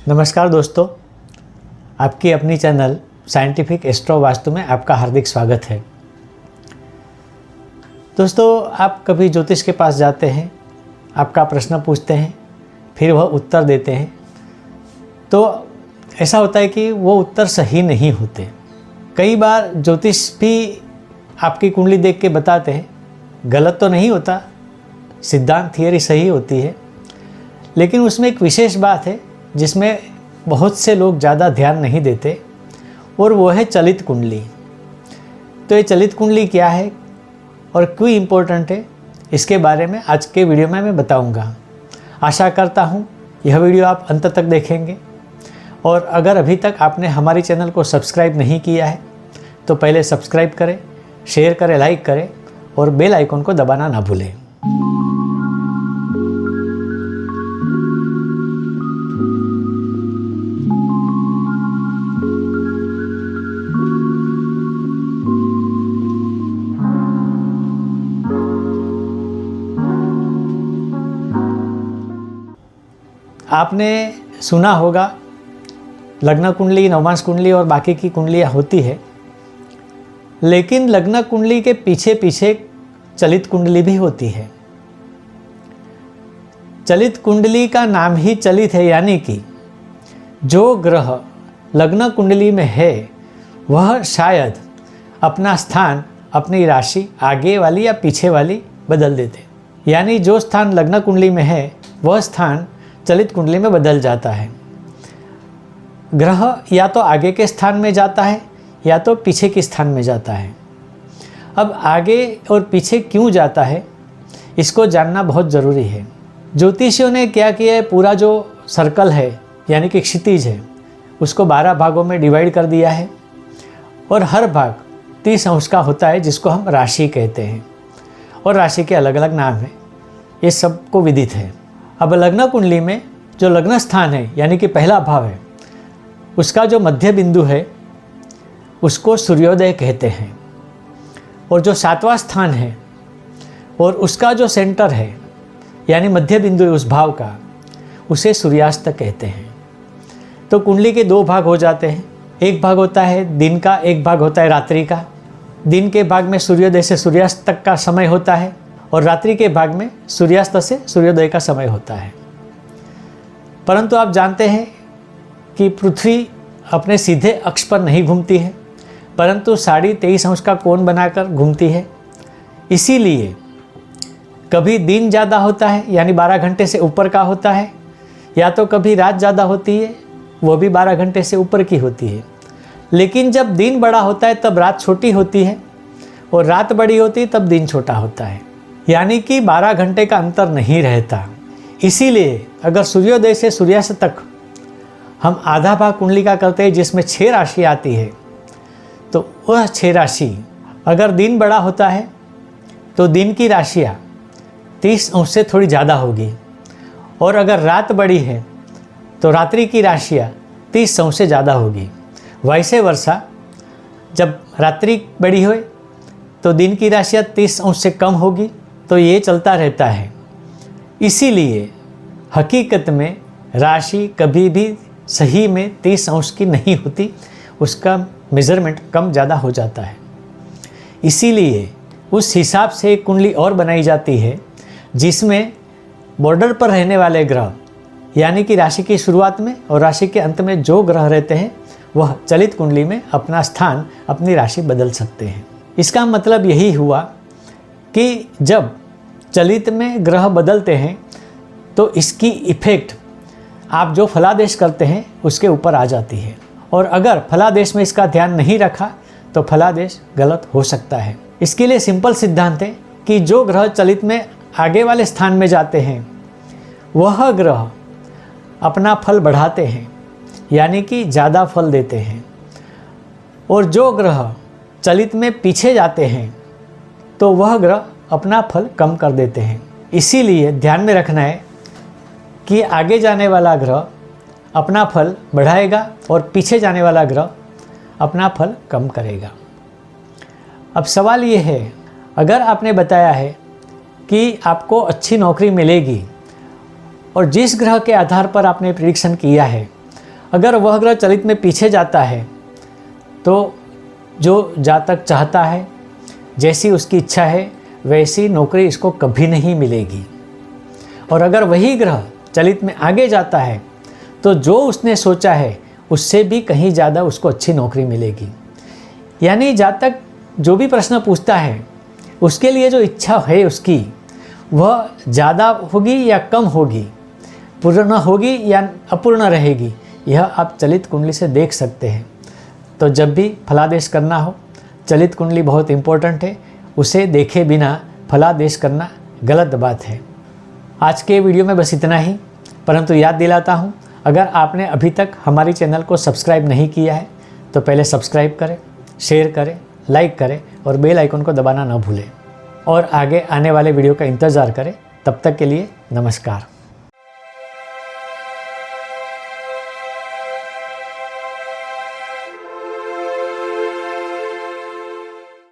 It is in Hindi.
नमस्कार दोस्तों, आपकी अपनी चैनल साइंटिफिक एस्ट्रो वास्तु में आपका हार्दिक स्वागत है। दोस्तों, आप कभी ज्योतिष के पास जाते हैं, आपका प्रश्न पूछते हैं, फिर वह उत्तर देते हैं, तो ऐसा होता है कि वो उत्तर सही नहीं होते। कई बार ज्योतिष भी आपकी कुंडली देख के बताते हैं, गलत तो नहीं होता, सिद्धांत थियरी सही होती है, लेकिन उसमें एक विशेष बात है जिसमें बहुत से लोग ज़्यादा ध्यान नहीं देते, और वो है चलित कुंडली। तो ये चलित कुंडली क्या है और क्यों इम्पोर्टेंट है, इसके बारे में आज के वीडियो में मैं बताऊंगा। आशा करता हूँ यह वीडियो आप अंत तक देखेंगे, और अगर अभी तक आपने हमारी चैनल को सब्सक्राइब नहीं किया है तो पहले सब्सक्राइब करें, शेयर करें, लाइक करें और बेल आइकन को दबाना ना भूलें। आपने सुना होगा लग्न कुंडली, नवमांश कुंडली और बाकी की कुंडलियाँ होती है, लेकिन लग्न कुंडली के पीछे पीछे चलित कुंडली भी होती है। चलित कुंडली का नाम ही चलित है, यानी कि जो ग्रह लग्न कुंडली में है वह शायद अपना स्थान, अपनी राशि आगे वाली या पीछे वाली बदल देते, यानी जो स्थान लग्न कुंडली में है वह स्थान चलित कुंडली में बदल जाता है। ग्रह या तो आगे के स्थान में जाता है या तो पीछे के स्थान में जाता है। अब आगे और पीछे क्यों जाता है, इसको जानना बहुत ज़रूरी है। ज्योतिषियों ने क्या किया है, पूरा जो सर्कल है यानी कि क्षितिज है, उसको 12 भागों में डिवाइड कर दिया है, और हर भाग 30 अंश का होता है, जिसको हम राशि कहते हैं, और राशि के अलग अलग नाम हैं, ये सबको विदित है। अब लग्न कुंडली में जो लग्न स्थान है यानी कि पहला भाव है, उसका जो मध्य बिंदु है उसको सूर्योदय कहते हैं, और जो 7वां स्थान है और उसका जो सेंटर है यानी मध्य बिंदु है उस भाव का, उसे सूर्यास्त कहते हैं। तो कुंडली के 2 भाग हो जाते हैं, एक भाग होता है दिन का, एक भाग होता है रात्रि का। दिन के भाग में सूर्योदय से सूर्यास्त तक का समय होता है, और रात्रि के भाग में सूर्यास्त से सूर्योदय का समय होता है। परंतु आप जानते हैं कि पृथ्वी अपने सीधे अक्ष पर नहीं घूमती है, परंतु 23.5 अंश का कोण बनाकर घूमती है। इसीलिए कभी दिन ज़्यादा होता है यानी 12 घंटे से ऊपर का होता है, या तो कभी रात ज़्यादा होती है, वो भी 12 घंटे से ऊपर की होती है। लेकिन जब दिन बड़ा होता है तब रात छोटी होती है, और रात बड़ी होती है तब दिन छोटा होता है, यानी कि 12 घंटे का अंतर नहीं रहता। इसीलिए अगर सूर्योदय से सूर्यास्त तक हम आधा भाग कुंडली का करते हैं, जिसमें 6 राशि आती है, तो वह 6 राशि अगर दिन बड़ा होता है तो दिन की राशियाँ 30 अंश से थोड़ी ज़्यादा होगी, और अगर रात बड़ी है तो रात्रि की राशियाँ 30 अंश से ज़्यादा होगी। वैसे वर्षा जब रात्रि बड़ी हो तो दिन की राशियाँ 30 अंश से कम होगी, तो ये चलता रहता है। इसीलिए हकीकत में राशि कभी भी सही में 30 अंश की नहीं होती, उसका मेज़रमेंट कम ज़्यादा हो जाता है। इसीलिए उस हिसाब से एक कुंडली और बनाई जाती है, जिसमें बॉर्डर पर रहने वाले ग्रह यानी कि राशि की शुरुआत में और राशि के अंत में जो ग्रह रहते हैं वह चलित कुंडली में अपना स्थान, अपनी राशि बदल सकते हैं। इसका मतलब यही हुआ कि जब चलित में ग्रह बदलते हैं तो इसकी इफ़ेक्ट आप जो फलादेश करते हैं उसके ऊपर आ जाती है, और अगर फलादेश में इसका ध्यान नहीं रखा तो फलादेश गलत हो सकता है। इसके लिए सिंपल सिद्धांत है कि जो ग्रह चलित में आगे वाले स्थान में जाते हैं वह ग्रह अपना फल बढ़ाते हैं, यानी कि ज़्यादा फल देते हैं, और जो ग्रह चलित में पीछे जाते हैं तो वह ग्रह अपना फल कम कर देते हैं। इसीलिए ध्यान में रखना है कि आगे जाने वाला ग्रह अपना फल बढ़ाएगा और पीछे जाने वाला ग्रह अपना फल कम करेगा। अब सवाल ये है, अगर आपने बताया है कि आपको अच्छी नौकरी मिलेगी और जिस ग्रह के आधार पर आपने प्रेडिक्शन किया है अगर वह ग्रह चलित में पीछे जाता है तो जो जातक चाहता है, जैसी उसकी इच्छा है वैसी नौकरी इसको कभी नहीं मिलेगी। और अगर वही ग्रह चलित में आगे जाता है तो जो उसने सोचा है उससे भी कहीं ज़्यादा उसको अच्छी नौकरी मिलेगी। यानी जातक जो भी प्रश्न पूछता है उसके लिए जो इच्छा है उसकी वह ज़्यादा होगी या कम होगी, पूर्ण होगी या अपूर्ण रहेगी, यह आप चलित कुंडली से देख सकते हैं। तो जब भी फलादेश करना हो, चलित कुंडली बहुत इम्पोर्टेंट है, उसे देखे बिना फलादेश करना गलत बात है। आज के वीडियो में बस इतना ही, परंतु याद दिलाता हूँ, अगर आपने अभी तक हमारी चैनल को सब्सक्राइब नहीं किया है तो पहले सब्सक्राइब करें, शेयर करें, लाइक करें और बेल आइकन को दबाना न भूलें और आगे आने वाले वीडियो का इंतज़ार करें। तब तक के लिए नमस्कार।